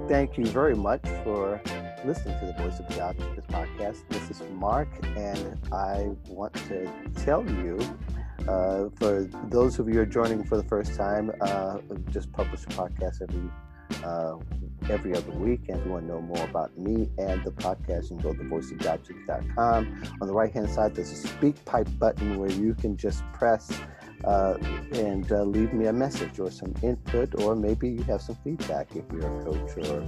Thank you very much for listening to the Voice of Jobs this podcast. This is Mark, and I want to tell you, for those of you who are joining for the first time, just publish a podcast every other week. And if you want to know more about me and the podcast, you can go to thevoiceofjobs.com. On the right-hand side, there's a speak pipe button where you can just press and leave me a message or some input, or maybe you have some feedback if you're a coach or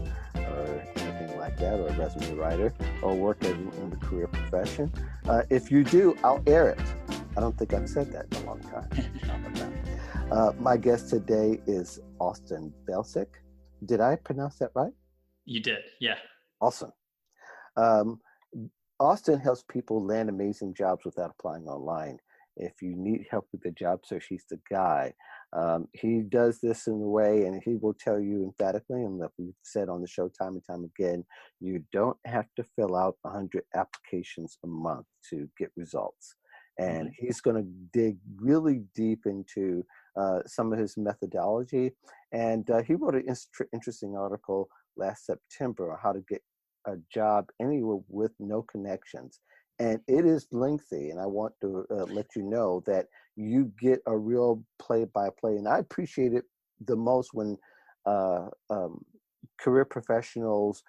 anything like that, or a resume writer, or work in the career profession. If you do, I'll air it. I don't think I've said that in a long time. My guest today is Austin Belcak. Did I pronounce that right? You did, yeah. Awesome. Austin helps people land amazing jobs without applying online. If you need help with the job search, he's the guy. He does this in a way, and he will tell you emphatically, and like we've said on the show time and time again, you don't have to fill out 100 applications a month to get results. And he's going to dig really deep into some of his methodology. And he wrote an interesting article last September on how to get a job anywhere with no connections. And it is lengthy, and I want to let you know that you get a real play-by-play. And I appreciate it the most when career professionals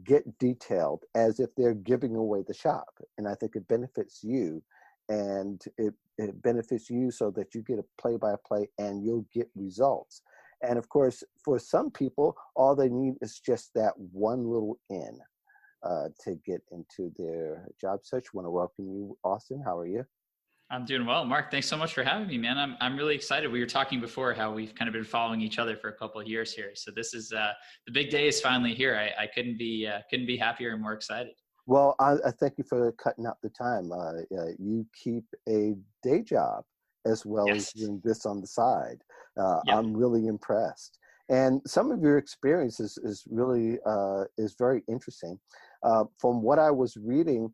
get detailed as if they're giving away the shop. And I think it benefits you, and it benefits you so that you get a play-by-play and you'll get results. And of course, for some people, all they need is just that one little in. To get into their job search. I want to welcome you, Austin. How are you? I'm doing well, Mark. Thanks so much for having me, man. I'm really excited. We were talking before how we've kind of been following each other for a couple of years here. So this is the big day is finally here. I couldn't be happier and more excited. Well, I thank you for cutting out the time. You keep a day job as well as doing this on the side. I'm really impressed. And some of your experience is really is very interesting. From what I was reading,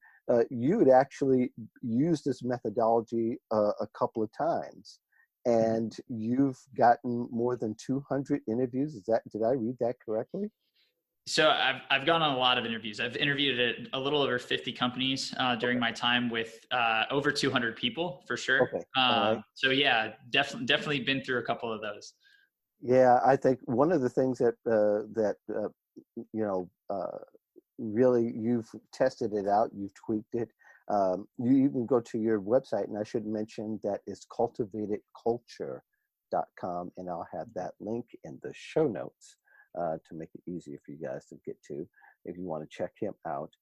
you had actually used this methodology a couple of times, and you've gotten more than 200 interviews. Did I read that correctly? So I've gone on a lot of interviews. I've interviewed at a little over 50 companies during my time with over 200 people for sure. Okay. Right. So yeah, definitely been through a couple of those. Yeah, I think one of the things that really you've tested it out, you've tweaked it. You even go to your website, and I should mention that it's cultivatedculture.com, and I'll have that link in the show notes to make it easier for you guys to get to if you want to check him out.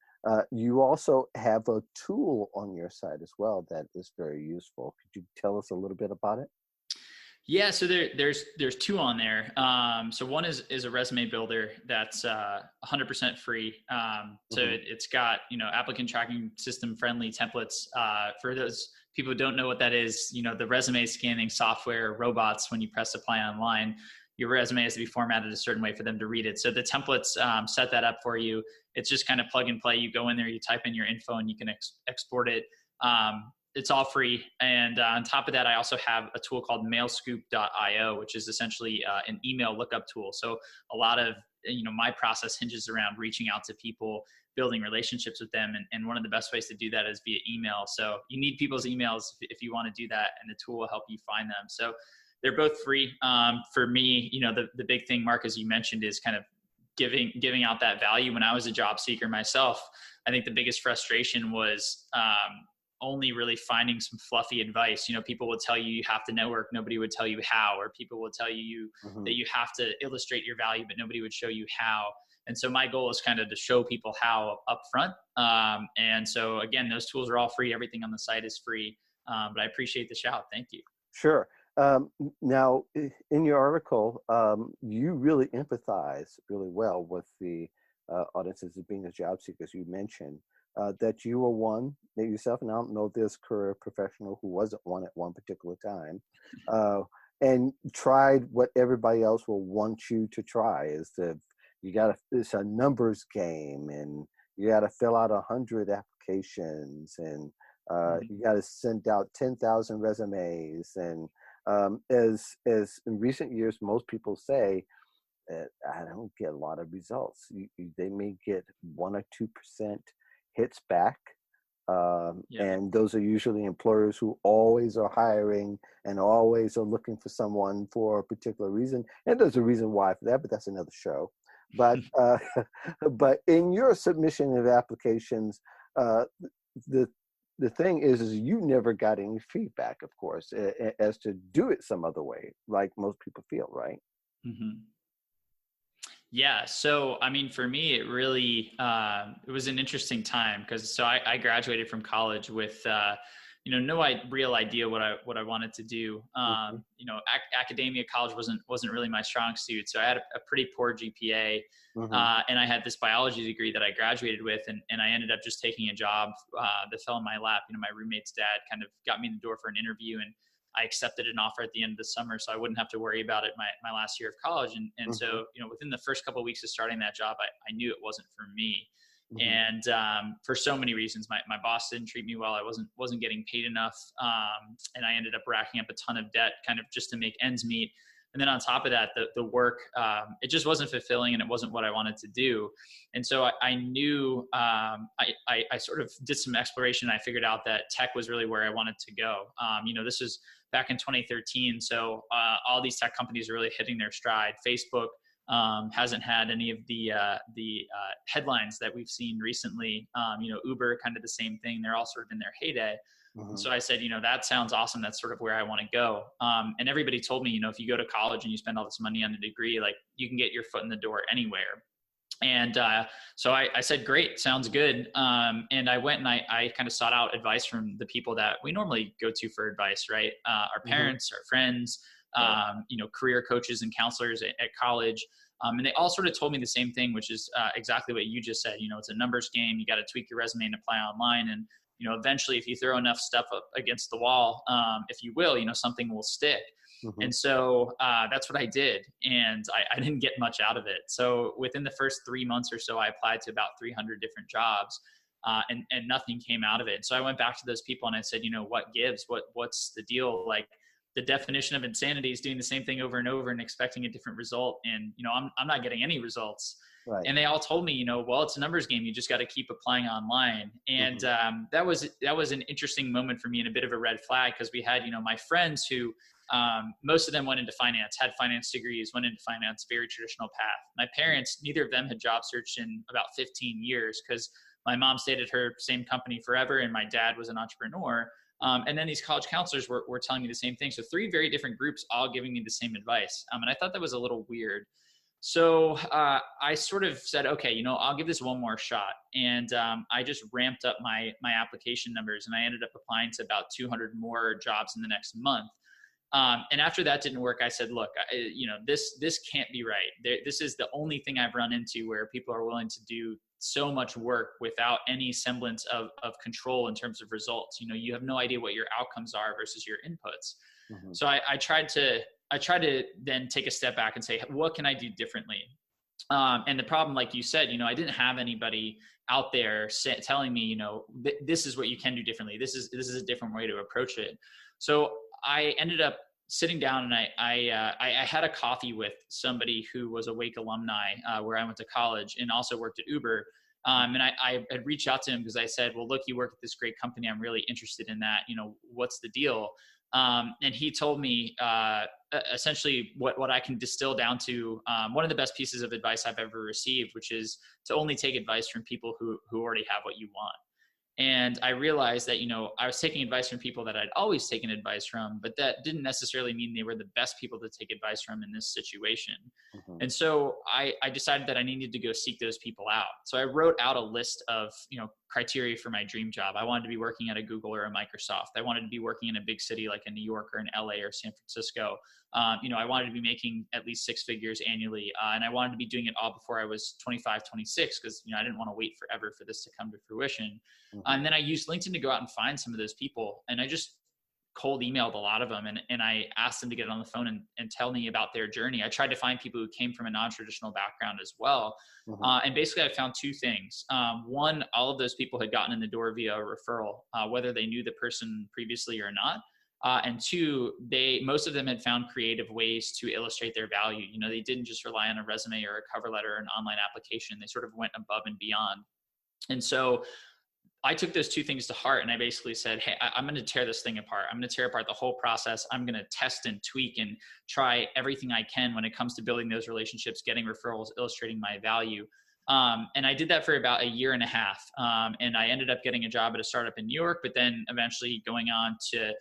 You also have a tool on your site as well that is very useful. Could you tell us a little bit about it? Yeah, so there's two on there. So one is a resume builder that's 100% free. So it's got applicant tracking system friendly templates. For those people who don't know what that is, the resume scanning software robots. When you press apply online, your resume has to be formatted a certain way for them to read it. So the templates set that up for you. It's just kind of plug and play. You go in there, you type in your info, and you can export it. It's all free. And on top of that, I also have a tool called mailscoop.io, which is essentially an email lookup tool. So a lot of my process hinges around reaching out to people, building relationships with them. And one of the best ways to do that is via email. So you need people's emails if you want to do that, and the tool will help you find them. So they're both free. For me, the big thing, Mark, as you mentioned, is kind of giving out that value. When I was a job seeker myself, I think the biggest frustration was only really finding some fluffy advice. People would tell you have to network, nobody would tell you how, or people would tell you that you have to illustrate your value, but nobody would show you how. And so my goal is kind of to show people how up front. And so again, those tools are all free. Everything on the site is free. But I appreciate the shout. Thank you. Sure. Now, in your article, you really empathize really well with the audiences of being a job seeker, as you mentioned. That you were one yourself, and I don't know if there's a career professional who wasn't one at one particular time, and tried what everybody else will want you to try. It's a numbers game, and you got to fill out 100 applications, and you got to send out 10,000 resumes, and as in recent years, most people say, I don't get a lot of results. They may get 1 or 2% hits back. Yeah. And those are usually employers who always are hiring and always are looking for someone for a particular reason. And there's a reason why for that, but that's another show. But but in your submission of applications, uh, the the thing is you never got any feedback, of course, as to do it some other way, like most people feel, right? Mm-hmm. Yeah. So, I mean, for me, it really, it was an interesting time because I graduated from college with, no real idea what I wanted to do. Hmm. Academia, college wasn't really my strong suit. So I had a pretty poor GPA, Hmm. and I had this biology degree that I graduated with, and I ended up just taking a job that fell in my lap. My roommate's dad kind of got me in the door for an interview, and I accepted an offer at the end of the summer, so I wouldn't have to worry about it my last year of college. And Hmm. so, within the first couple of weeks of starting that job, I knew it wasn't for me. Hmm. And for so many reasons, my boss didn't treat me well. I wasn't getting paid enough, and I ended up racking up a ton of debt, kind of just to make ends meet. And then on top of that, the work, it just wasn't fulfilling, and it wasn't what I wanted to do. And so I knew, I sort of did some exploration. And I figured out that tech was really where I wanted to go. This was back in 2013. So all these tech companies are really hitting their stride. Facebook hasn't had any of the headlines that we've seen recently. Uber, kind of the same thing. They're all sort of in their heyday. And Hmm. so I said, that sounds awesome. That's sort of where I want to go. And everybody told me, if you go to college and you spend all this money on a degree, like you can get your foot in the door anywhere. And so I said, great, sounds good. And I went and I kind of sought out advice from the people that we normally go to for advice, right? Our Hmm. parents, our friends, Right. career coaches and counselors at college. And they all sort of told me the same thing, which is exactly what you just said. It's a numbers game. You got to tweak your resume and apply online. And, eventually if you throw enough stuff up against the wall, if you will, something will stick. Hmm. And so that's what I did. And I didn't get much out of it. So within the first 3 months or so, I applied to about 300 different jobs, and nothing came out of it. So I went back to those people and I said, what gives? What's the deal? Like, the definition of insanity is doing the same thing over and over and expecting a different result. And, I'm not getting any results. Right. And they all told me, well, it's a numbers game. You just got to keep applying online. And Hmm. that was an interesting moment for me and a bit of a red flag, because we had, my friends who, most of them went into finance, had finance degrees, went into finance, very traditional path. My parents, neither of them had job searched in about 15 years, because my mom stayed at her same company forever and my dad was an entrepreneur. And then these college counselors were telling me the same thing. So 3 very different groups all giving me the same advice. And I thought that was a little weird. So I sort of said, okay, I'll give this one more shot. And I just ramped up my application numbers, and I ended up applying to about 200 more jobs in the next month. And after that didn't work, I said, look, this can't be right. This is the only thing I've run into where people are willing to do so much work without any semblance of control in terms of results. You have no idea what your outcomes are versus your inputs. Hmm. So I tried to then take a step back and say, what can I do differently? And the problem, like you said, I didn't have anybody out there telling me, this is what you can do differently. This is a different way to approach it. So I ended up sitting down and I had a coffee with somebody who was a Wake alumni, where I went to college, and also worked at Uber. And I had reached out to him because I said, well, look, you work at this great company. I'm really interested in that. What's the deal? And he told me essentially what I can distill down to one of the best pieces of advice I've ever received, which is to only take advice from people who already have what you want. And I realized that, I was taking advice from people that I'd always taken advice from, but that didn't necessarily mean they were the best people to take advice from in this situation. Hmm. And so I decided that I needed to go seek those people out. So I wrote out a list of, criteria for my dream job. I wanted to be working at a Google or a Microsoft. I wanted to be working in a big city like a New York or an LA or San Francisco. I wanted to be making at least 6 figures annually. And I wanted to be doing it all before I was 25, 26, because, I didn't want to wait forever for this to come to fruition. Hmm. And then I used LinkedIn to go out and find some of those people. And I just cold emailed a lot of them, and I asked them to get on the phone and tell me about their journey. I tried to find people who came from a non-traditional background as well. Hmm. And basically I found 2 things. One, all of those people had gotten in the door via a referral, whether they knew the person previously or not. And two, most of them had found creative ways to illustrate their value. They didn't just rely on a resume or a cover letter or an online application. They sort of went above and beyond. And so I took those two things to heart, and I basically said, hey, I'm going to tear this thing apart. I'm going to tear apart the whole process. I'm going to test and tweak and try everything I can when it comes to building those relationships, getting referrals, illustrating my value. And I did that for about a year and a half. And I ended up getting a job at a startup in New York, but then eventually going on to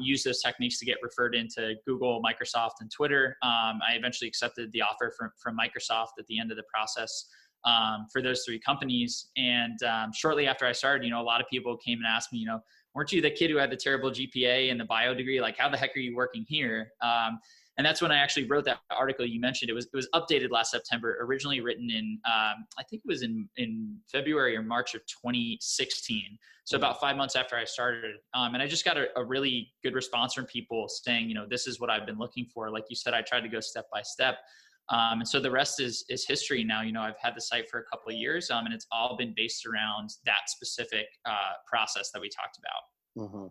use those techniques to get referred into Google, Microsoft, and Twitter. I eventually accepted the offer from Microsoft at the end of the process for those three companies. And shortly after I started, a lot of people came and asked me, weren't you the kid who had the terrible GPA and the bio degree? Like, how the heck are you working here? And that's when I actually wrote that article you mentioned. It was updated last September, originally written in, I think it was in February or March of 2016. So about 5 months after I started. And I just got a really good response from people saying, this is what I've been looking for. Like you said, I tried to go step by step. And so the rest is history now. I've had the site for a couple of years, and it's all been based around that specific process that we talked about. Mm-hmm.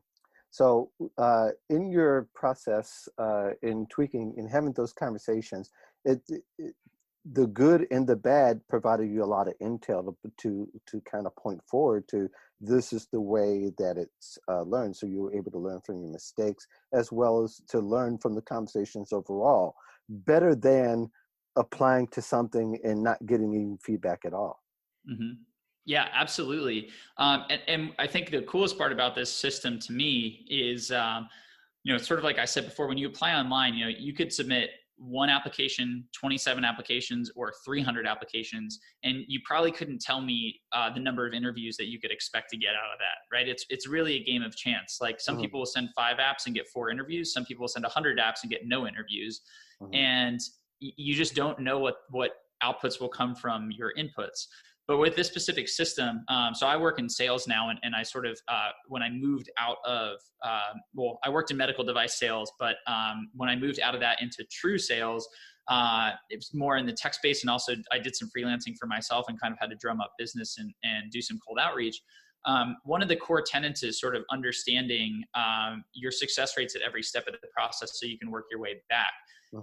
So in your process, in tweaking and having those conversations, the good and the bad provided you a lot of intel to kind of point forward to, this is the way that it's learned. So you were able to learn from your mistakes as well as to learn from the conversations overall, better than applying to something and not getting any feedback at all. Mm-hmm. Yeah, absolutely. And I think the coolest part about this system to me is, sort of like I said before, when you apply online, you could submit one application, 27 applications, or 300 applications, and you probably couldn't tell me the number of interviews that you could expect to get out of that, right? It's really a game of chance. Like some people will send 5 apps and get 4 interviews. Some people will send 100 apps and get no interviews. And you just don't know what outputs will come from your inputs. But with this specific system, so I work in sales now, and I sort of, when I moved out of, I worked in medical device sales, but when I moved out of that into true sales, it was more in the tech space, and also I did some freelancing for myself and kind of had to drum up business and do some cold outreach. One of the core tenets is sort of understanding your success rates at every step of the process so you can work your way back.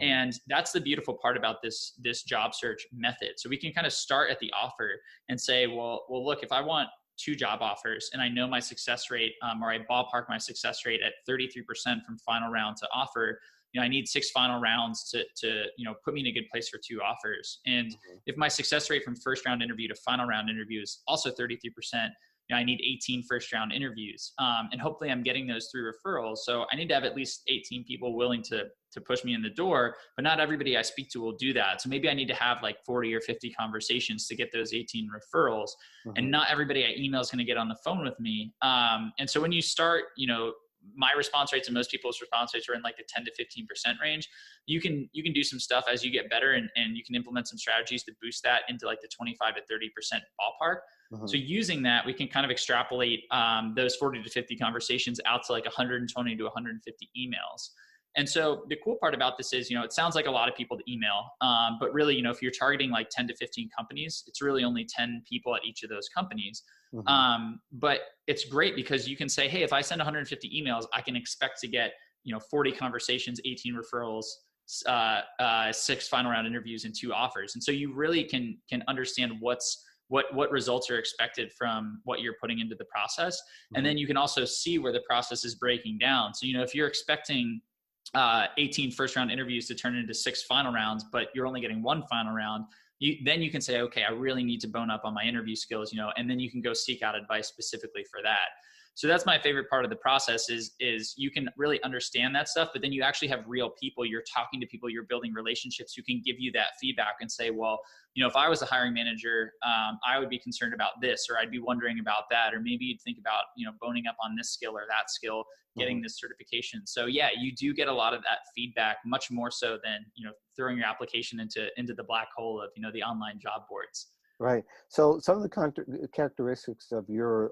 And that's the beautiful part about this job search method. So we can kind of start at the offer and say, well, look, if I want 2 job offers and I know my success rate, or I ballpark my success rate at 33% from final round to offer, I need 6 final rounds to put me in a good place for 2 offers. And if my success rate from first round interview to final round interview is also 33%, I need 18 first round interviews. And hopefully I'm getting those through referrals. So I need to have at least 18 people willing to push me in the door, but not everybody I speak to will do that. So maybe I need to have like 40 or 50 conversations to get those 18 referrals. And not everybody I email is going to get on the phone with me. And so when you start, my response rates and most people's response rates are in like the 10 to 15% range. You can do some stuff as you get better, and you can implement some strategies to boost that into like the 25 to 30% ballpark. So using that, we can kind of extrapolate those 40 to 50 conversations out to like 120 to 150 emails. And so the cool part about this is, it sounds like a lot of people to email, but really, if you're targeting like 10 to 15 companies, it's really only 10 people at each of those companies. But it's great because you can say, hey, if I send 150 emails, I can expect to get, 40 conversations, 18 referrals, 6 final round interviews, and 2 offers. And so you really can understand what results are expected from what you're putting into the process. And then you can also see where the process is breaking down. So, if you're expecting 18 first round interviews to turn into 6 final rounds, but you're only getting 1 final round, then you can say, okay, I really need to bone up on my interview skills, and then you can go seek out advice specifically for that. So that's my favorite part of the process is you can really understand that stuff, but then you actually have real people. You're talking to people, you're building relationships who can give you that feedback and say, well, if I was a hiring manager, I would be concerned about this, or I'd be wondering about that, or maybe you'd think about, boning up on this skill or that skill, getting this certification. So yeah, you do get a lot of that feedback, much more so than, throwing your application into the black hole of, the online job boards. Right. So some of the characteristics of your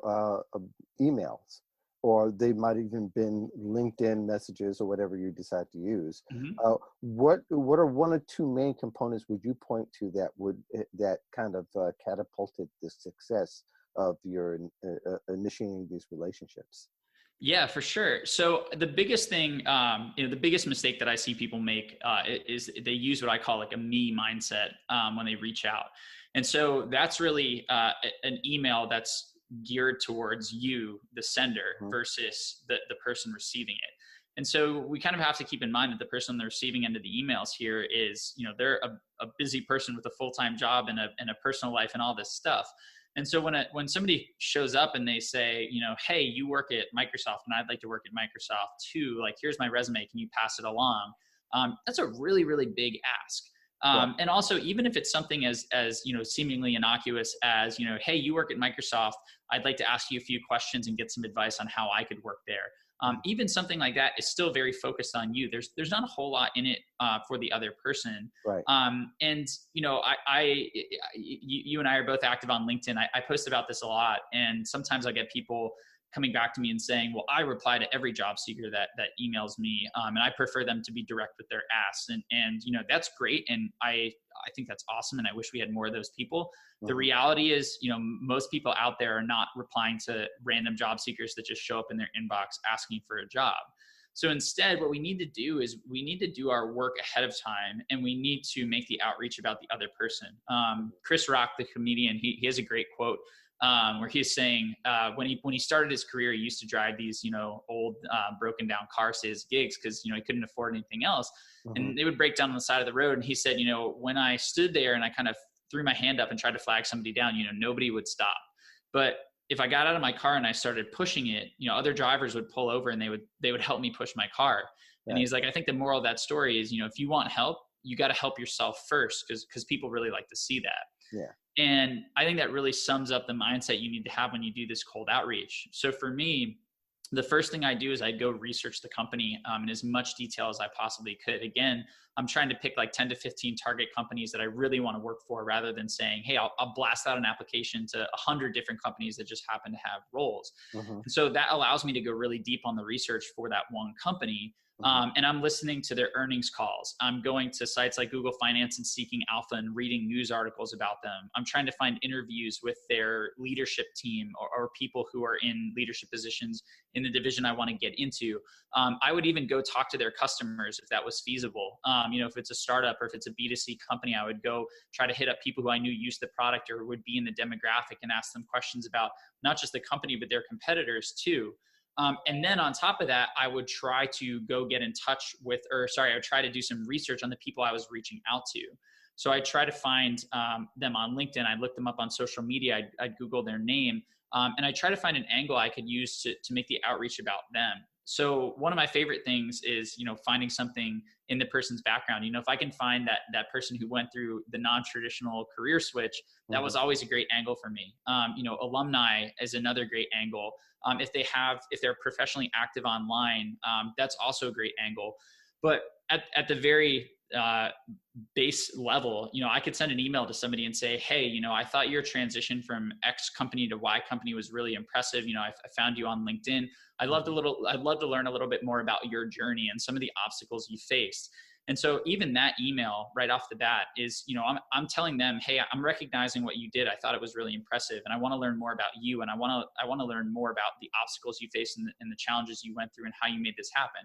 emails, or they might even been LinkedIn messages or whatever you decide to use. What are 1 or 2 main components would you point to that kind of catapulted the success of your initiating these relationships? Yeah, for sure. So the biggest thing, the biggest mistake that I see people make is they use what I call like a me mindset when they reach out. And so that's really an email that's geared towards you, the sender, Mhm. versus the person receiving it. And so we kind of have to keep in mind that the person on the receiving end of the emails here is, they're a busy person with a full-time job and a personal life and all this stuff. And so when somebody shows up and they say, hey, you work at Microsoft and I'd like to work at Microsoft too, like, here's my resume, can you pass it along? That's a really, really big ask. Right. And also, even if it's something as seemingly innocuous as, hey, you work at Microsoft, I'd like to ask you a few questions and get some advice on how I could work there. Even something like that is still very focused on you. There's not a whole lot in it for the other person. Right. And you and I are both active on LinkedIn. I post about this a lot, and sometimes I get people coming back to me and saying, well, I reply to every job seeker that emails me, and I prefer them to be direct with their asks. And that's great, and I think that's awesome, and I wish we had more of those people. The reality is, most people out there are not replying to random job seekers that just show up in their inbox asking for a job. So instead, what we need to do is we need to do our work ahead of time, and we need to make the outreach about the other person. Chris Rock, the comedian, he has a great quote where he's saying when he started his career, he used to drive these old broken down cars to his gigs because he couldn't afford anything else, and they would break down on the side of the road. And he said, when I stood there and I kind of threw my hand up and tried to flag somebody down, nobody would stop. But if I got out of my car and I started pushing it, other drivers would pull over and they would help me push my car. Right. And he's like, I think the moral of that story is, if you want help, you got to help yourself first, because people really like to see that. Yeah. And I think that really sums up the mindset you need to have when you do this cold outreach. So for me, the first thing I do is I go research the company in as much detail as I possibly could. Again, I'm trying to pick like 10 to 15 target companies that I really want to work for, rather than saying, hey, I'll blast out an application to 100 different companies that just happen to have roles. And so that allows me to go really deep on the research for that one company. And I'm listening to their earnings calls. I'm going to sites like Google Finance and Seeking Alpha and reading news articles about them. I'm trying to find interviews with their leadership team or people who are in leadership positions in the division I want to get into. I would even go talk to their customers if that was feasible. If it's a startup or if it's a B2C company, I would go try to hit up people who I knew used the product or would be in the demographic and ask them questions about not just the company, but their competitors too. And then on top of that, I would try to go get in touch with, I would try to do some research on the people I was reaching out to. So I try to find them on LinkedIn. I'd look them up on social media. I'd Google their name. And I try to find an angle I could use to make the outreach about them. So one of my favorite things is, finding something in the person's background. If I can find that person who went through the non-traditional career switch, that was always a great angle for me. Alumni is another great angle. If they're professionally active online, that's also a great angle. But at the very base level, I could send an email to somebody and say, hey, I thought your transition from X company to Y company was really impressive. I found you on LinkedIn. I'd love to learn a little bit more about your journey and some of the obstacles you faced. And so even that email right off the bat is, I'm telling them, hey, I'm recognizing what you did. I thought it was really impressive, and I want to learn more about you, and I want to learn more about the obstacles you faced and the challenges you went through and how you made this happen.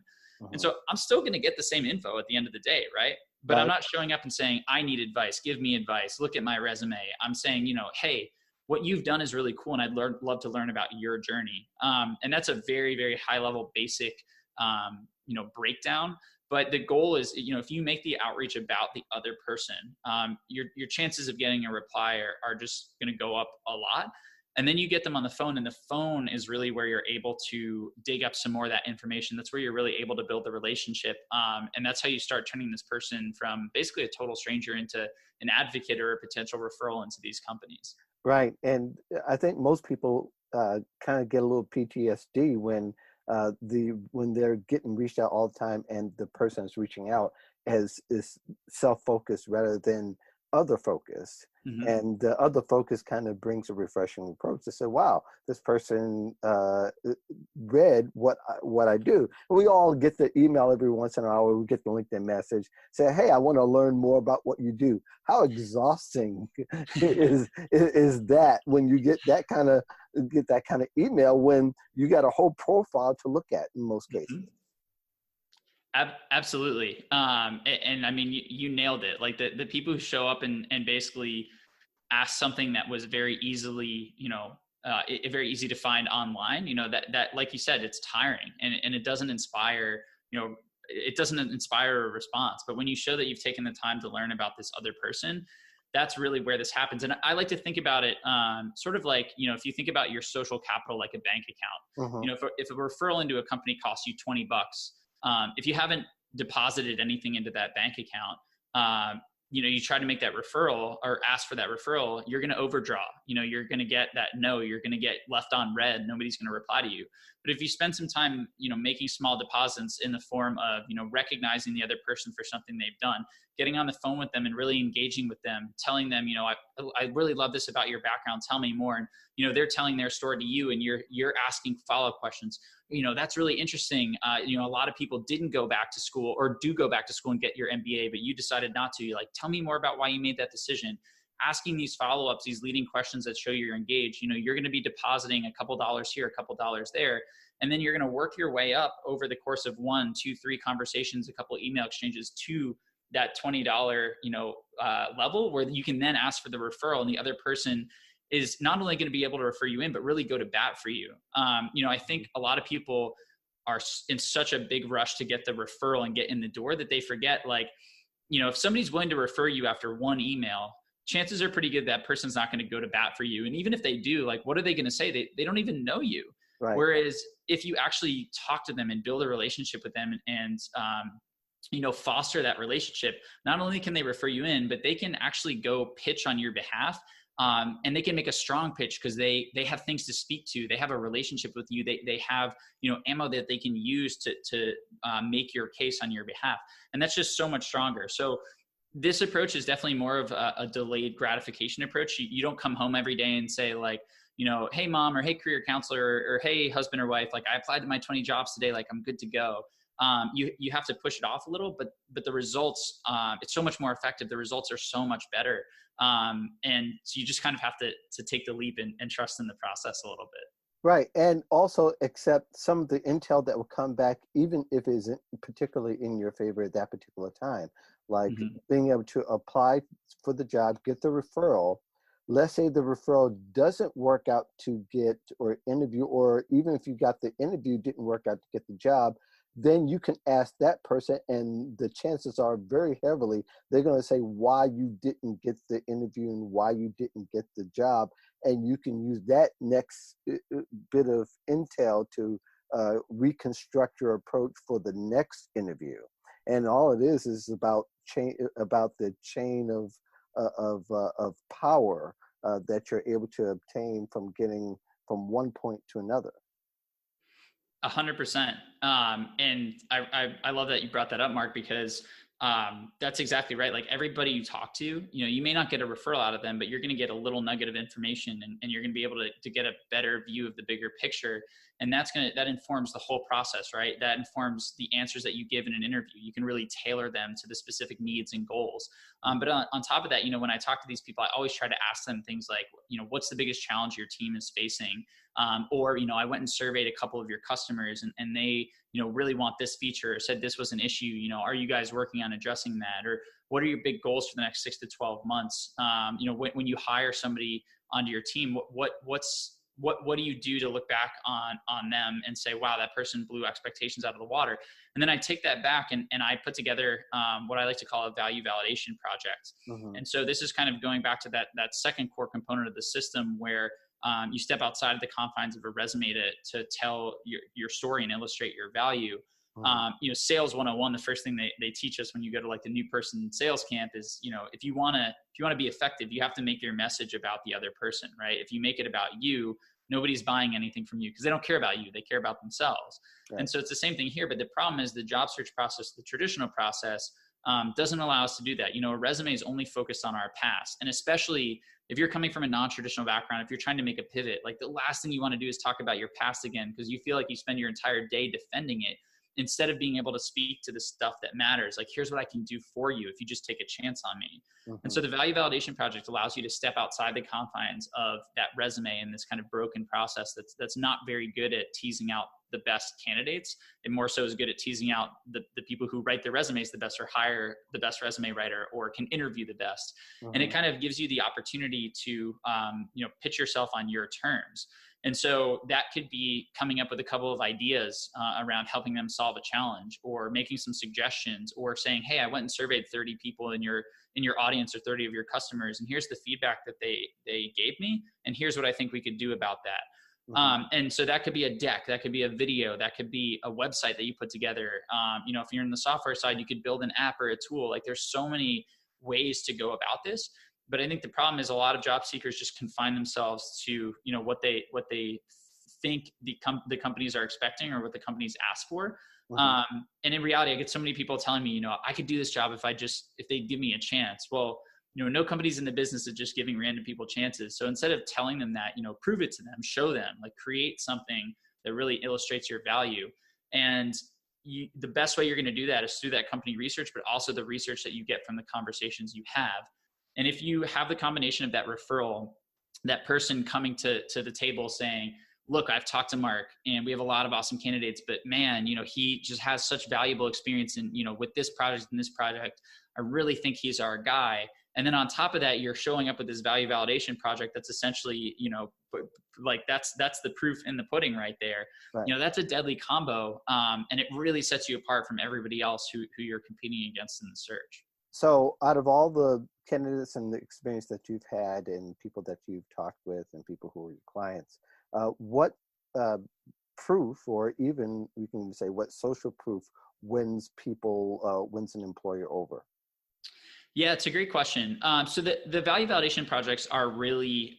And so I'm still going to get the same info at the end of the day, right? But I'm not showing up and saying, I need advice, give me advice, look at my resume. I'm saying, hey, what you've done is really cool, and I'd love to learn about your journey. And that's a very, very high level, basic, breakdown. But the goal is, if you make the outreach about the other person, your chances of getting a reply are just going to go up a lot. And then you get them on the phone, and the phone is really where you're able to dig up some more of that information. That's where you're really able to build the relationship. And that's how you start turning this person from basically a total stranger into an advocate or a potential referral into these companies. Right. And I think most people kind of get a little PTSD when they're getting reached out all the time, and the person is reaching out is self-focused rather than other focused. Mm-hmm. And the other focus kind of brings a refreshing approach to say, wow, this person read what I do. We all get the email every once in a while. We get the LinkedIn message, say, hey, I want to learn more about what you do. How exhausting is that when you get that kind of email when you got a whole profile to look at in most cases. Mm-hmm. Absolutely. And I mean, you nailed it. Like the people who show up and basically ask something that was very easily, very easy to find online, that, like you said, it's tiring and it doesn't inspire, it doesn't inspire a response. But when you show that you've taken the time to learn about this other person, that's really where this happens. And I like to think about it sort of like, if you think about your social capital, like a bank account, Mm-hmm. if a referral into a company costs you $20, if you haven't deposited anything into that bank account, you try to make that referral or ask for that referral, you're going to overdraw. You're going to get that no, you're going to get left on red. Nobody's going to reply to you. But if you spend some time, making small deposits in the form of, recognizing the other person for something they've done, getting on the phone with them and really engaging with them, telling them, I really love this about your background. Tell me more. And, they're telling their story to you and you're asking follow-up questions. That's really interesting. A lot of people didn't go back to school or do go back to school and get your MBA, but you decided not to. You're like, tell me more about why you made that decision. Asking these follow-ups, these leading questions that show you're engaged. You're going to be depositing a couple dollars here, a couple dollars there, and then you're going to work your way up over the course of 1, 2, 3 conversations, a couple email exchanges to that $20, level where you can then ask for the referral, and the other person is not only going to be able to refer you in, but really go to bat for you. I think a lot of people are in such a big rush to get the referral and get in the door that they forget, like, if somebody's willing to refer you after one email, chances are pretty good that person's not going to go to bat for you. And even if they do, like, what are they going to say? They don't even know you. Right. Whereas if you actually talk to them and build a relationship with them and foster that relationship, not only can they refer you in, but they can actually go pitch on your behalf. And they can make a strong pitch because they have things to speak to. They have a relationship with you. They have, ammo that they can use to make your case on your behalf. And that's just so much stronger. So this approach is definitely more of a delayed gratification approach. You don't come home every day and say, like, hey mom, or hey career counselor, or hey husband or wife, like, I applied to my 20 jobs today, like, I'm good to go. You have to push it off a little, but the results, it's so much more effective. The results are so much better. And so you just kind of have to take the leap and trust in the process a little bit. Right. And also accept some of the intel that will come back, even if it isn't particularly in your favor at that particular time. Like being able to apply for the job, get the referral. Let's say the referral doesn't work out to get or interview, or even if you got the interview, didn't work out to get the job, then you can ask that person, and the chances are very heavily they're going to say why you didn't get the interview and why you didn't get the job, and you can use that next bit of intel to reconstruct your approach for the next interview. And all it is about the chain of power that you're able to obtain from getting from one point to another. 100%. And I love that you brought that up, Mark, because that's exactly right. Like, everybody you talk to, you may not get a referral out of them, but you're going to get a little nugget of information, and you're going to be able to get a better view of the bigger picture. And that informs the whole process, right? That informs the answers that you give in an interview. You can really tailor them to the specific needs and goals. But on top of that, when I talk to these people, I always try to ask them things like, what's the biggest challenge your team is facing? Or, I went and surveyed a couple of your customers and they, really want this feature, or said this was an issue. Are you guys working on addressing that? Or what are your big goals for the next 6 to 12 months? When you hire somebody onto your team, what do you do to look back on them and say, wow, that person blew expectations out of the water? And then I take that back and I put together what I like to call a value validation project. And so this is kind of going back to that second core component of the system where you step outside of the confines of a resume to tell your story and illustrate your value. Sales 101, the first thing they teach us when you go to like the new person sales camp is, if you want to be effective, you have to make your message about the other person, right? If you make it about you, nobody's buying anything from you because they don't care about you. They care about themselves. Right. And so it's the same thing here. But the problem is the job search process, the traditional process, doesn't allow us to do that. A resume is only focused on our past. And especially if you're coming from a non-traditional background, if you're trying to make a pivot, like the last thing you want to do is talk about your past again, because you feel like you spend your entire day defending it instead of being able to speak to the stuff that matters. Like, here's what I can do for you if you just take a chance on me. And so the value validation project allows you to step outside the confines of that resume and this kind of broken process that's not very good at teasing out the best candidates. It more so is good at teasing out the people who write their resumes the best, or hire the best resume writer, or can interview the best. And it kind of gives you the opportunity to pitch yourself on your terms. And so that could be coming up with a couple of ideas around helping them solve a challenge, or making some suggestions, or saying, hey, I went and surveyed 30 people in your audience, or 30 of your customers, and here's the feedback that they gave me, and here's what I think we could do about that. And so that could be a deck, that could be a video, that could be a website that you put together. If you're in the software side, you could build an app or a tool. Like, there's so many ways to go about this. But I think the problem is a lot of job seekers just confine themselves to, what they think the companies are expecting, or what the companies ask for. And in reality, I get so many people telling me, I could do this job if they give me a chance. Well, no company's in the business of just giving random people chances. So instead of telling them that, prove it to them, show them, like, create something that really illustrates your value. And the best way you're going to do that is through that company research, but also the research that you get from the conversations you have. And if you have the combination of that referral, that person coming to the table saying, look, I've talked to Mark and we have a lot of awesome candidates, but man, he just has such valuable experience in, with this project and this project. I really think he's our guy. And then on top of that, you're showing up with this value validation project that's essentially, like that's the proof in the pudding right there. Right. That's a deadly combo. And it really sets you apart from everybody else who you're competing against in the search. So out of all the candidates and the experience that you've had, and people that you've talked with, and people who are your clients, what proof, or even we can say what social proof wins an employer over? Yeah, it's a great question. So the value validation projects are really,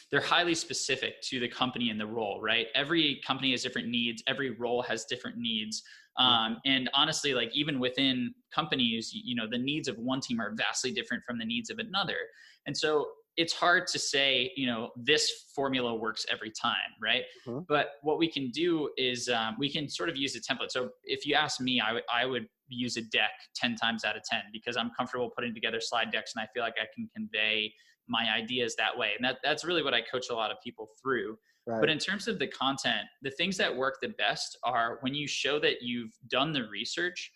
they're highly specific to the company and the role, right? Every company has different needs. Every role has different needs. And honestly, like, even within companies, the needs of one team are vastly different from the needs of another. And so it's hard to say, this formula works every time, right? But what we can do is we can sort of use a template. So if you ask me, I would use a deck 10 times out of 10, because I'm comfortable putting together slide decks, and I feel like I can convey my ideas that way. And that's really what I coach a lot of people through. Right. But in terms of the content, the things that work the best are when you show that you've done the research.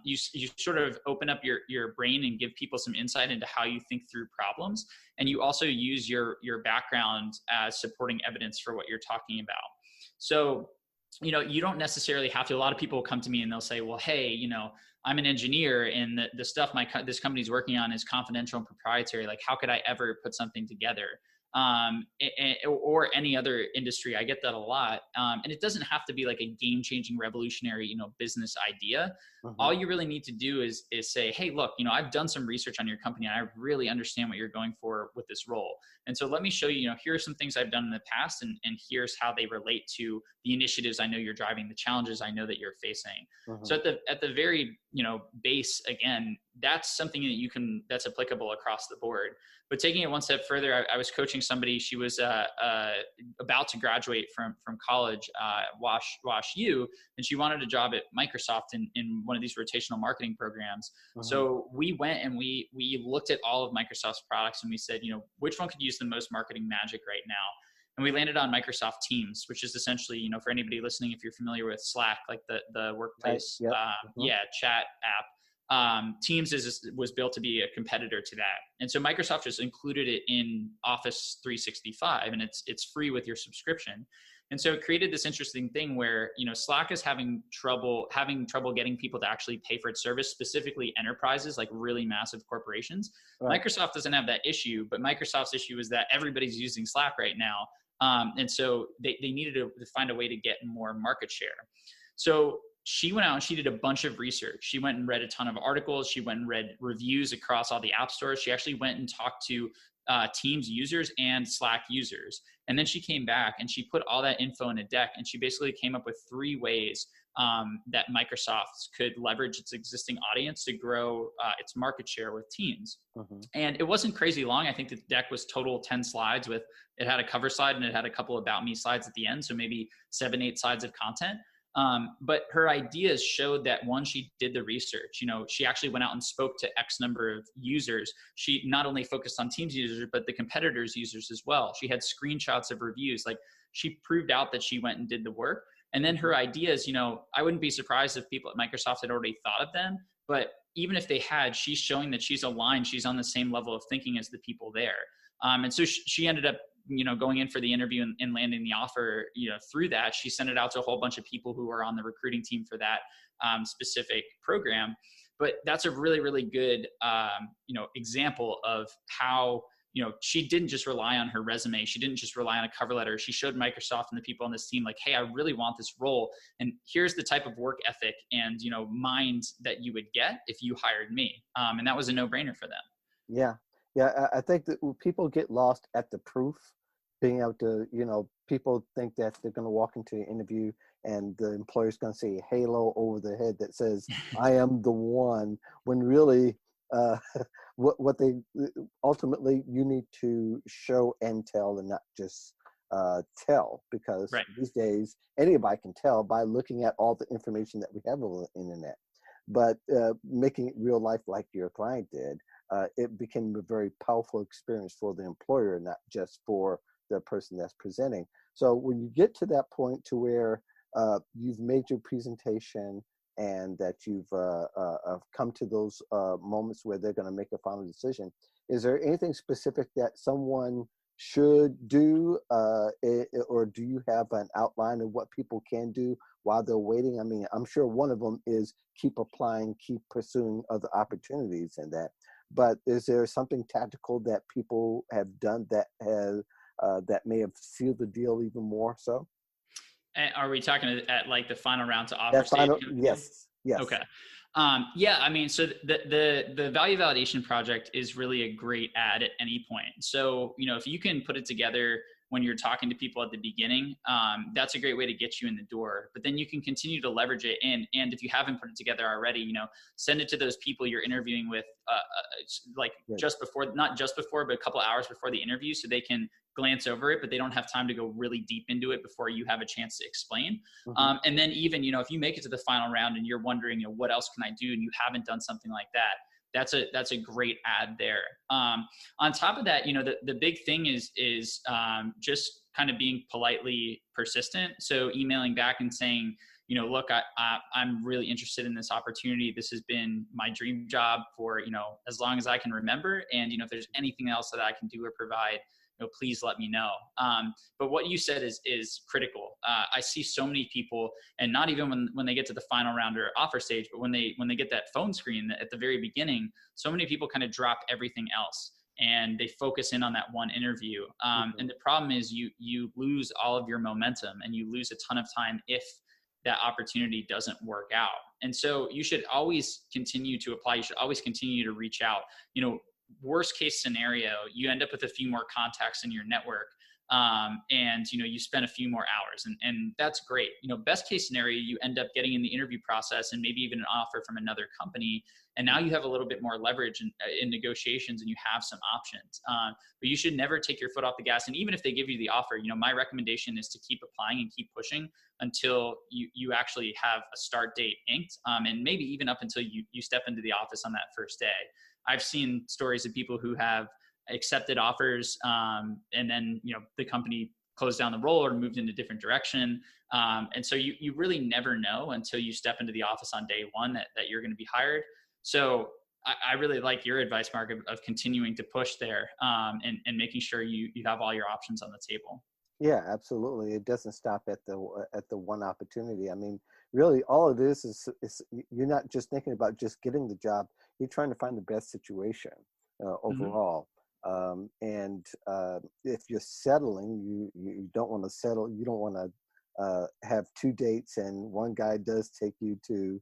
You sort of open up your brain and give people some insight into how you think through problems. And you also use your background as supporting evidence for what you're talking about. So, you don't necessarily have to. A lot of people come to me and they'll say, well, hey, I'm an engineer, and the stuff this company's working on is confidential and proprietary. Like, how could I ever put something together? Or any other industry. I get that a lot. And it doesn't have to be like a game-changing, revolutionary, business idea. All you really need to do is say, hey, look, I've done some research on your company, and I really understand what you're going for with this role. And so let me show you, here are some things I've done in the past, and here's how they relate to the initiatives I know you're driving, the challenges I know that you're facing. So at the very, base, again, that's something that's applicable across the board. But taking it one step further, I was coaching somebody. She was about to graduate from college, Wash U, and she wanted a job at Microsoft in one of these rotational marketing programs. So we went and we looked at all of Microsoft's products, and we said, which one could use the most marketing magic right now? And we landed on Microsoft Teams, which is essentially, for anybody listening, if you're familiar with Slack, like the workplace, chat app. Teams was built to be a competitor to that. And so Microsoft just included it in Office 365, and it's free with your subscription. And so it created this interesting thing where, Slack is having trouble getting people to actually pay for its service, specifically enterprises, like really massive corporations. Right. Microsoft doesn't have that issue, but Microsoft's issue is that everybody's using Slack right now. And so they needed to find a way to get more market share. So she went out and she did a bunch of research. She went and read a ton of articles. She went and read reviews across all the app stores. She actually went and talked to Teams users and Slack users. And then she came back and she put all that info in a deck, and she basically came up with 3 ways that Microsoft could leverage its existing audience to grow its market share with teens. Mm-hmm. And it wasn't crazy long. I think the deck was total 10 slides with, it had a cover slide and it had a couple about me slides at the end. So maybe 7-8 slides of content. But her ideas showed that one, she did the research. She actually went out and spoke to X number of users. She not only focused on Teams users, but the competitors' users as well. She had screenshots of reviews. Like, she proved out that she went and did the work. And then her ideas, I wouldn't be surprised if people at Microsoft had already thought of them. But even if they had, she's showing that she's aligned. She's on the same level of thinking as the people there. And so she ended up, going in for the interview and landing the offer, through that. She sent it out to a whole bunch of people who were on the recruiting team for that specific program. But that's a really, really good, example of how, she didn't just rely on her resume. She didn't just rely on a cover letter. She showed Microsoft and the people on this team, like, hey, I really want this role. And here's the type of work ethic and, mind that you would get if you hired me. And that was a no-brainer for them. Yeah. Yeah. I think that people get lost at the proof, being able to, people think that they're going to walk into an interview and the employer's going to see a halo over their head that says, I am the one, when really, what they ultimately, you need to show and tell and not just tell, because right. These days anybody can tell by looking at all the information that we have on the internet. But making it real life like your client did, it became a very powerful experience for the employer, not just for the person that's presenting. So when you get to that point to where you've made your presentation and that you've come to those moments where they're going to make a final decision, is there anything specific that someone should do, or do you have an outline of what people can do while they're waiting? I mean, I'm sure one of them is keep applying, keep pursuing other opportunities and that. But is there something tactical that people have done that has that may have sealed the deal even more so? And are we talking at like the final round to offer stage? Yes. Okay. Yeah, I mean, so the value validation project is really a great ad at any point. So, if you can put it together when you're talking to people at the beginning, that's a great way to get you in the door. But then you can continue to leverage it. And if you haven't put it together already, send it to those people you're interviewing with, like right. just before, not just before, but a couple hours before the interview, so they can glance over it, but they don't have time to go really deep into it before you have a chance to explain. Mm-hmm. And then even, if you make it to the final round and you're wondering, what else can I do? And you haven't done something like that, that's a great ad there. On top of that, the big thing is just kind of being politely persistent. So emailing back and saying, look, I'm really interested in this opportunity. This has been my dream job for, as long as I can remember. And, if there's anything else that I can do or provide, please let me know. But what you said is critical. I see so many people, and not even when they get to the final round or offer stage, but when they get that phone screen at the very beginning, so many people kind of drop everything else and they focus in on that one interview. And the problem is you lose all of your momentum and you lose a ton of time if that opportunity doesn't work out. And so you should always continue to apply. You should always continue to reach out. Worst case scenario, you end up with a few more contacts in your network, and you spend a few more hours, and that's great. Best case scenario, you end up getting in the interview process and maybe even an offer from another company, and now you have a little bit more leverage in negotiations and you have some options. But you should never take your foot off the gas. And even if they give you the offer, my recommendation is to keep applying and keep pushing until you actually have a start date inked, and maybe even up until you step into the office on that first day. I've seen stories of people who have accepted offers, and then, the company closed down the role or moved in a different direction. And so you really never know until you step into the office on day one that you're going to be hired. So I really like your advice, Mark, of continuing to push there, and making sure you have all your options on the table. Yeah, absolutely. It doesn't stop at the one opportunity. I mean, really, all of this is you're not just thinking about just getting the job. You're trying to find the best situation overall. And if you're settling, you don't want to settle. You don't want to have two dates, and one guy does take you to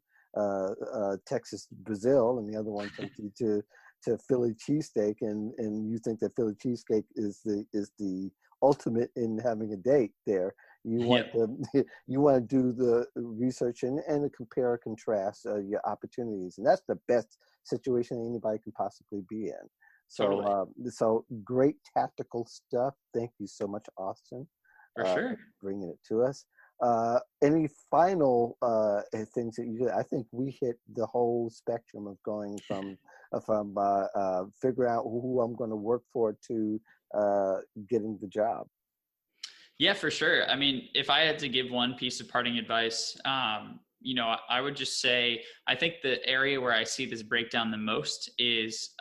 Texas, Brazil, and the other one takes you to Philly cheesesteak, and you think that Philly cheesesteak is the ultimate in having a date there. You want Yep, to you want to do the research and compare and contrast your opportunities, and that's the best situation anybody can possibly be in. totally. So great tactical stuff. Thank you so much, Austin, For for sure. bringing it to us. Any final things that you did? I think we hit the whole spectrum of going from figure out who I'm going to work for to getting the job. Yeah, for sure. I mean, if I had to give one piece of parting advice, I would just say I think the area where I see this breakdown the most is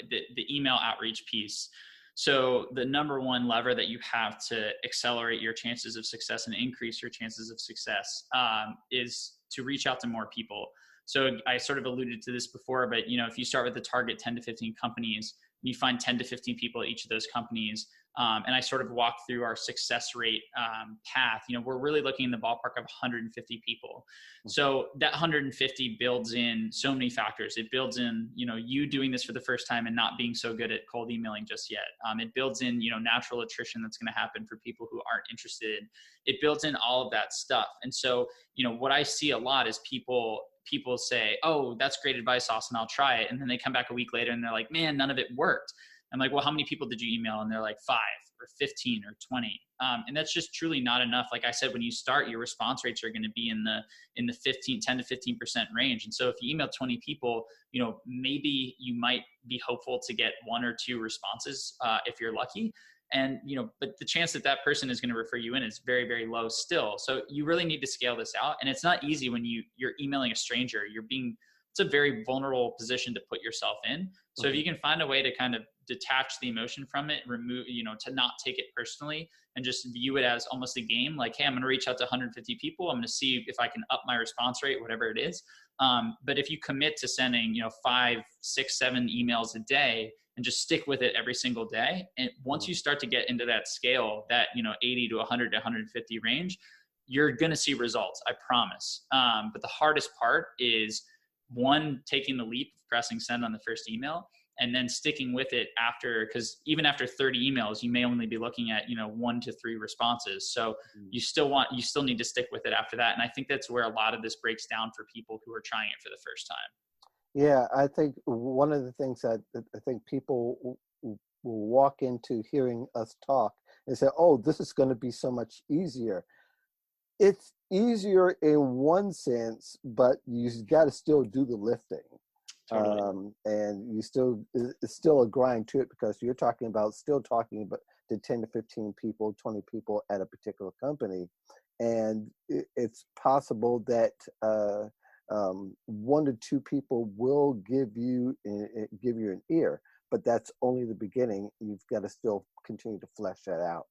the email outreach piece. So the number one lever that you have to accelerate your chances of success and increase your chances of success is to reach out to more people. So I sort of alluded to this before, but if you start with the target 10 to 15 companies, you find 10 to 15 people at each of those companies. And I sort of walk through our success rate path. We're really looking in the ballpark of 150 people. So that 150 builds in so many factors. It builds in, you doing this for the first time and not being so good at cold emailing just yet. It builds in, natural attrition that's going to happen for people who aren't interested. It builds in all of that stuff. And so, what I see a lot is people say, "Oh, that's great advice, Austin, I'll try it." And then they come back a week later and they're like, "Man, none of it worked." I'm like, "Well, how many people did you email?" And they're like 5 or 15 or 20. And that's just truly not enough. Like I said, when you start, your response rates are going to be in the 10 to 15% range. And so if you email 20 people, maybe you might be hopeful to get 1 or 2 responses if you're lucky. And, but the chance that that person is going to refer you in is very, very low still. So you really need to scale this out. And it's not easy when you're emailing a stranger. It's a very vulnerable position to put yourself in. So if you can find a way to kind of detach the emotion from it, remove, to not take it personally and just view it as almost a game, like, hey, I'm going to reach out to 150 people. I'm going to see if I can up my response rate, whatever it is. But if you commit to sending, 5, 6, 7 emails a day and just stick with it every single day. And once you start to get into that scale, that, 80 to 100 to 150 range, you're going to see results. I promise. But the hardest part is, one, taking the leap of pressing send on the first email and then sticking with it after, because even after 30 emails, you may only be looking at, 1 to 3 responses. So you still need to stick with it after that. And I think that's where a lot of this breaks down for people who are trying it for the first time. Yeah, I think one of the things that I think people will walk into hearing us talk and say, "Oh, this is going to be so much easier." It's easier in one sense, but you got to still do the lifting. Totally. And it's still a grind to it, because you're talking about the 10 to 15 people, 20 people at a particular company. And it's possible that 1 to 2 people will give you an ear, but that's only the beginning. You've got to still continue to flesh that out.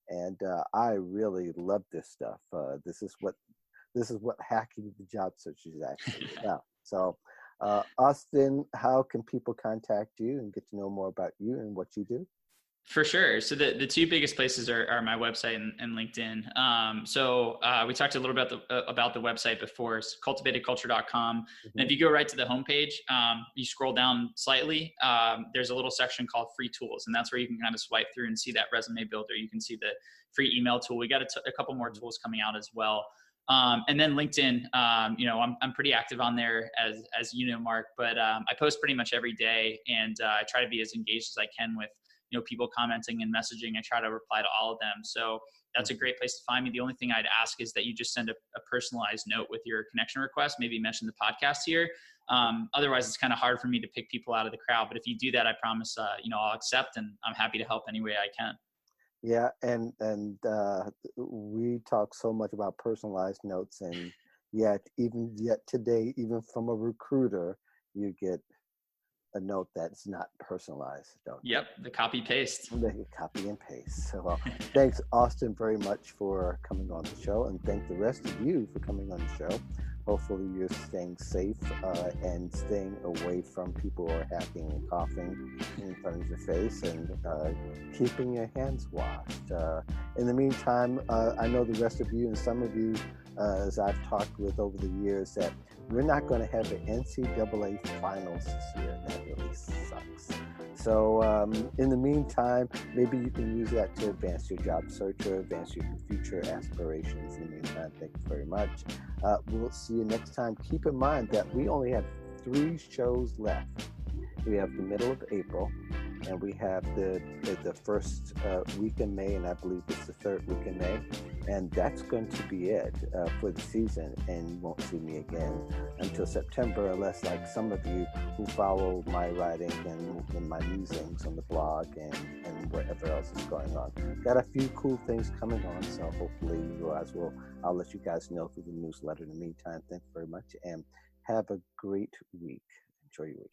And I really love this stuff. This is what hacking the job search is actually about. So, Austin, how can people contact you and get to know more about you and what you do? For sure. So the 2 biggest places are my website and LinkedIn. So we talked a little bit about the website before. It's cultivatedculture.com. And if you go right to the homepage, you scroll down slightly, there's a little section called free tools. And that's where you can kind of swipe through and see that resume builder. You can see the free email tool. We got a couple more tools coming out as well. And then LinkedIn, I'm pretty active on there as you know, Mark, but I post pretty much every day, and I try to be as engaged as I can with people commenting and messaging. I try to reply to all of them. So that's a great place to find me. The only thing I'd ask is that you just send a personalized note with your connection request, maybe mention the podcast here. Otherwise, it's kind of hard for me to pick people out of the crowd. But if you do that, I promise, I'll accept, and I'm happy to help any way I can. Yeah, and we talk so much about personalized notes, and yet today, even from a recruiter, you get a note that's not personalized. Yep, the copy paste. The copy and paste. So, thanks, Austin, very much for coming on the show, and thank the rest of you for coming on the show. Hopefully, you're staying safe and staying away from people who are hacking and coughing in front of your face, and keeping your hands washed. In the meantime, I know the rest of you and some of you as I've talked with over the years, that we're not going to have an NCAA finals this year. That really sucks. So, in the meantime, maybe you can use that to advance your job search or advance your future aspirations. In the meantime, thank you very much. We'll see you next time. Keep in mind that we only have 3 shows left. We have the middle of April, and we have the first week in May, and I believe it's the third week in May, and that's going to be it for the season. And you won't see me again until September, unless, like some of you who follow my writing and my musings on the blog and whatever else is going on. Got a few cool things coming on, so hopefully you guys will. I'll let you guys know through the newsletter. In the meantime, thanks very much, and have a great week. Enjoy your week.